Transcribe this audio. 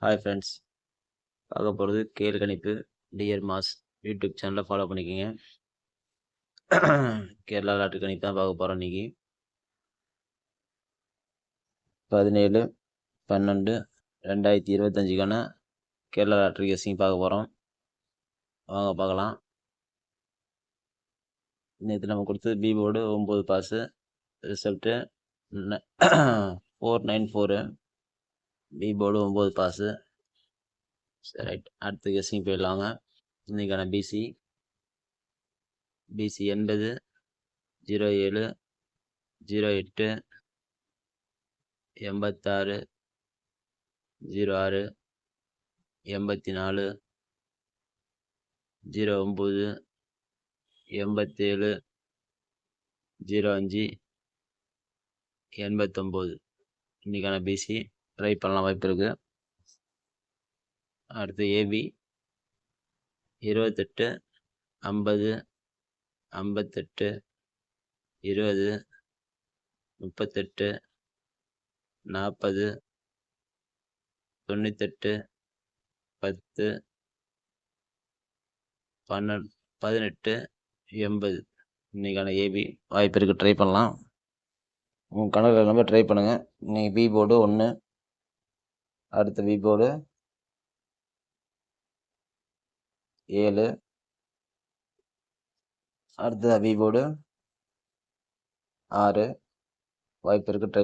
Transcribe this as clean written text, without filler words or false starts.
Hi friends, பார்க்க போகிறது கேள் கணிப்பு டியர் மாஸ் யூடியூப் சேனலை ஃபாலோ பண்ணிக்கோங்க. கேரளா லாட்ரி கணிப்பு தான் பார்க்க போகிறோம். இன்றைக்கி 17/12/2025க்கான கேரளா லாட்ரி கெஸ்ஸிங் பார்க்க போகிறோம். வாங்க பார்க்கலாம். நேற்று நம்ம கொடுத்தது B board 9 pass, result 494. B board 9 pass. சரி, ரைட். அடுத்து கெஸ்ஸிங் போயிடலாங்க. இன்றைக்கான பிசி 80 07 08 86 06 84 09 87 05 89. இன்னைக்கான பிசி ட்ரை பண்ணலாம், வாய்ப்பு இருக்கு. அடுத்து ஏபி 28 50 58 20 38 40 98 10 12 18 80. இன்னைக்கான ஏபி வாய்ப்பு இருக்கு, ட்ரை பண்ணலாம். உங்கள் கணக்கில் எல்லாமே ட்ரை பண்ணுங்கள். இன்னைக்கு பி போர்டு 1, அடுத்த பி போர்டு 7, அடுத்த பி போர்டு 6. வாய்ப்பு இருக்கு, ட்ரை